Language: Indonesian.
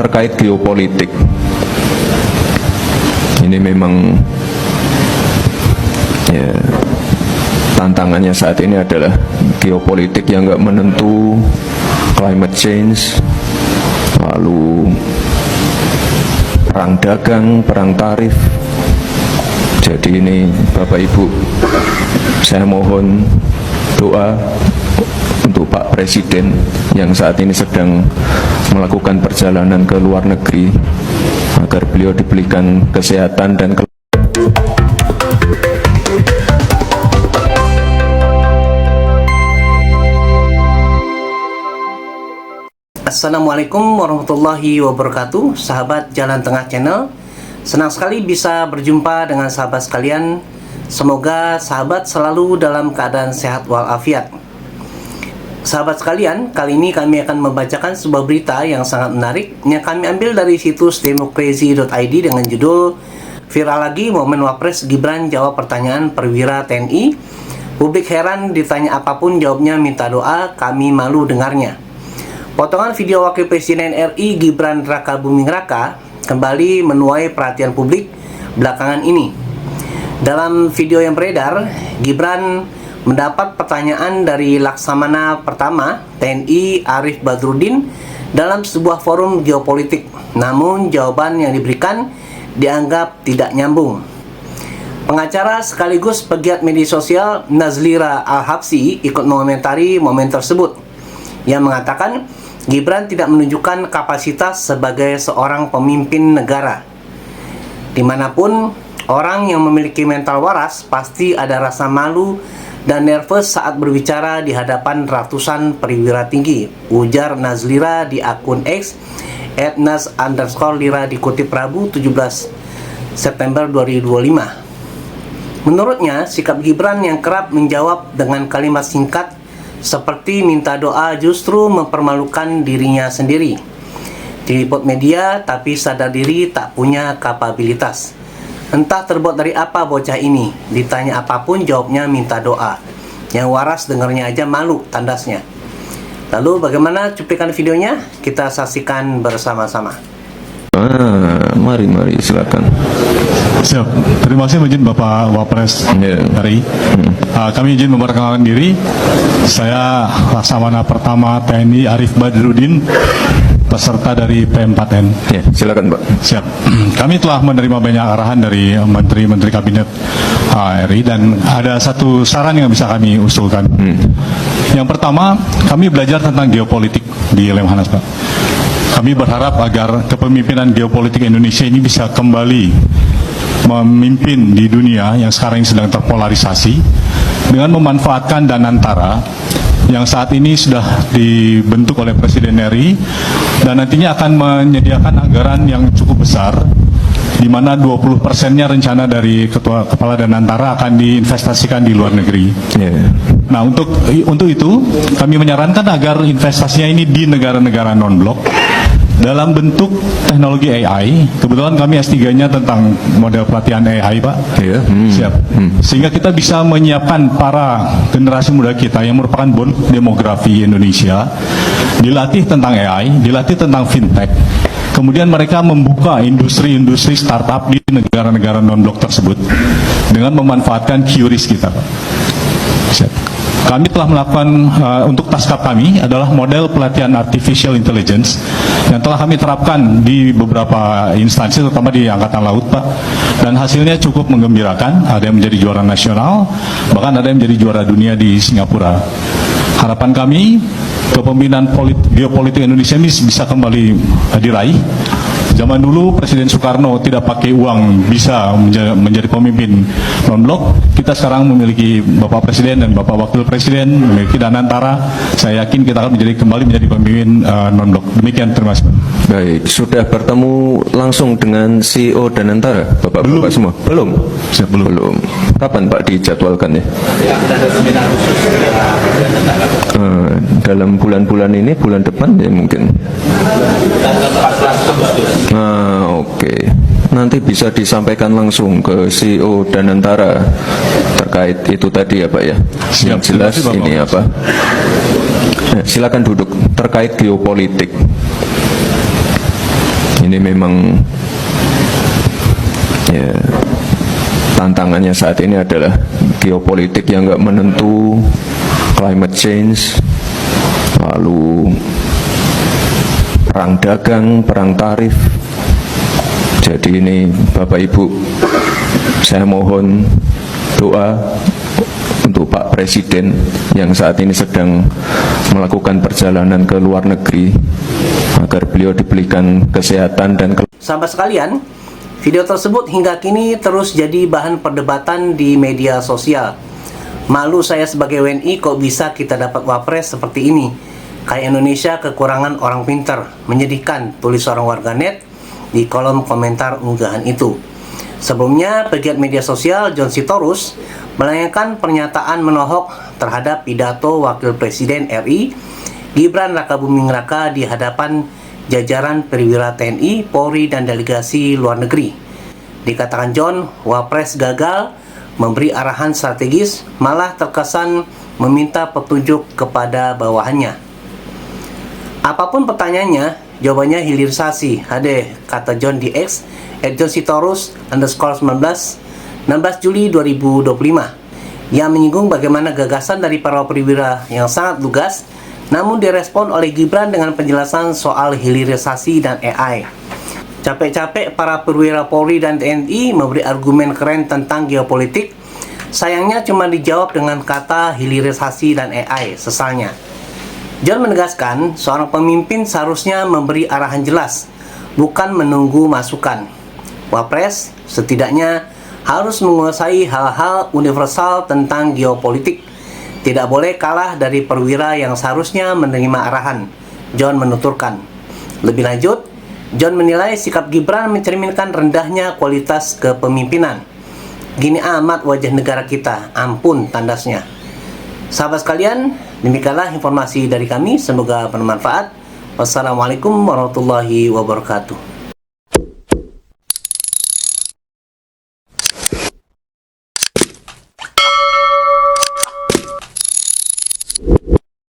terkait geopolitik. Ini memang ya, tantangannya saat ini adalah geopolitik yang nggak menentu, climate change, lalu perang dagang, perang tarif. Jadi ini Bapak Ibu, saya mohon doa untuk Pak Presiden yang saat ini sedang melakukan perjalanan ke luar negeri, agar beliau diberikan kesehatan dan Assalamualaikum warahmatullahi wabarakatuh, sahabat Jalan Tengah Channel. Senang sekali bisa berjumpa dengan sahabat sekalian. Semoga sahabat selalu dalam keadaan sehat walafiat. Sahabat sekalian, kali ini kami akan membacakan sebuah berita yang sangat menarik yang kami ambil dari situs democracy.id dengan judul "Viral lagi momen Wapres Gibran jawab pertanyaan perwira TNI. Publik heran ditanya apapun jawabnya minta doa, kami malu dengarnya." Potongan video Wakil Presiden RI Gibran Rakabuming Raka kembali menuai perhatian publik belakangan ini. Dalam video yang beredar, Gibran mendapat pertanyaan dari Laksamana Pertama TNI Arif Badrudin dalam sebuah forum geopolitik. Namun jawaban yang diberikan dianggap tidak nyambung. Pengacara sekaligus pegiat media sosial Nazlira Al-Habsi ikut mengomentari momen tersebut. Yang mengatakan Gibran tidak menunjukkan kapasitas sebagai seorang pemimpin negara. Dimanapun orang yang memiliki mental waras pasti ada rasa malu dan nervous saat berbicara di hadapan ratusan perwira tinggi, ujar Nazlira di akun X @naz_lira dikutip Rabu 17 September 2025. Menurutnya, sikap Gibran yang kerap menjawab dengan kalimat singkat seperti minta doa justru mempermalukan dirinya sendiri. Diliput media tapi sadar diri tak punya kapabilitas. Entah terbuat dari apa bocah ini, ditanya apapun jawabnya minta doa. Yang waras dengarnya aja malu, tandasnya. Lalu bagaimana cuplikan videonya? Kita saksikan bersama-sama. Mari silakan. Siap. Terima kasih izin Bapak Wapres RI. Kami izin memperkenalkan diri. Saya Laksamana Pertama TNI Arif Badrudin, peserta dari P4N. Ya, silakan Pak. Siap. Kami telah menerima banyak arahan dari Menteri-Menteri Kabinet RI dan ada satu saran yang bisa kami usulkan. Yang pertama, kami belajar tentang geopolitik di Lemhanas, Pak. Kami berharap agar kepemimpinan geopolitik Indonesia ini bisa kembali memimpin di dunia yang sekarang sedang terpolarisasi dengan memanfaatkan Danantara yang saat ini sudah dibentuk oleh Presiden RI dan nantinya akan menyediakan anggaran yang cukup besar, di mana 20%-nya rencana dari Kepala Danantara akan diinvestasikan di luar negeri. Nah, untuk itu kami menyarankan agar investasinya ini di negara-negara non-blok dalam bentuk teknologi AI. Kebetulan kami S3-nya tentang model pelatihan AI, Pak. Siap. Sehingga kita bisa menyiapkan para generasi muda kita yang merupakan bonus demografi Indonesia, dilatih tentang AI, dilatih tentang fintech. Kemudian mereka membuka industri-industri startup di negara-negara non-blok tersebut dengan memanfaatkan QRIS kita, Pak. Siap. Kami telah melakukan, untuk taskap kami adalah model pelatihan artificial intelligence yang telah kami terapkan di beberapa instansi, terutama di Angkatan Laut, Pak. Dan hasilnya cukup menggembirakan, ada yang menjadi juara nasional, bahkan ada yang menjadi juara dunia di Singapura. Harapan kami, kepemimpinan geopolitik Indonesia ini bisa kembali diraih. Zaman dulu Presiden Soekarno tidak pakai uang bisa menjadi pemimpin non-blok. Kita sekarang memiliki Bapak Presiden dan Bapak Wakil Presiden, memiliki Danantara. Saya yakin kita akan kembali menjadi pemimpin non-blok. Demikian, terima kasih. Baik, sudah bertemu langsung dengan CEO Danantara, Bapak-Bapak semua? Belum? Siap, belum. Kapan Pak dijadwalkan ya? Dalam bulan-bulan ini, bulan depan ya mungkin. Oke. Nanti bisa disampaikan langsung ke CEO Danantara terkait itu tadi ya Pak ya. Siap, yang jelas ini apa? Silakan duduk. Terkait geopolitik. ini memang ya tantangannya saat ini adalah geopolitik yang nggak menentu, climate change, lalu perang dagang, perang tarif. Jadi ini Bapak Ibu, saya mohon doa untuk Pak Presiden yang saat ini sedang melakukan perjalanan ke luar negeri agar beliau diberikan kesehatan dan Sahabat sekalian, video tersebut hingga kini terus jadi bahan perdebatan di media sosial. Malu saya sebagai WNI, kok bisa kita dapat wapres seperti ini? Kayak Indonesia kekurangan orang pintar. Menyedihkan, tulis seorang warganet di kolom komentar unggahan itu. Sebelumnya, pegiat media sosial John Sitorus melayangkan pernyataan menohok terhadap pidato Wakil Presiden RI Gibran Rakabuming Raka di hadapan jajaran perwira TNI, Polri, dan delegasi luar negeri. Dikatakan John, Wapres gagal memberi arahan strategis, malah terkesan meminta petunjuk kepada bawahannya. Apapun pertanyaannya, jawabannya hilirisasi. Kata John di X @JohnSitorus_19 16 Juli 2025 yang menyinggung bagaimana gagasan dari para perwira yang sangat lugas, namun direspon oleh Gibran dengan penjelasan soal hilirisasi dan AI. Capek-capek para perwira Polri dan TNI memberi argumen keren tentang geopolitik, sayangnya cuma dijawab dengan kata hilirisasi dan AI, sesalnya. John menegaskan, seorang pemimpin seharusnya memberi arahan jelas, bukan menunggu masukan. Wapres setidaknya harus menguasai hal-hal universal tentang geopolitik. Tidak boleh kalah dari perwira yang seharusnya menerima arahan, John menuturkan. Lebih lanjut, John menilai sikap Gibran mencerminkan rendahnya kualitas kepemimpinan. Gini amat wajah negara kita, ampun tandasnya. Sahabat sekalian, demikianlah informasi dari kami, semoga bermanfaat. Wassalamualaikum warahmatullahi wabarakatuh.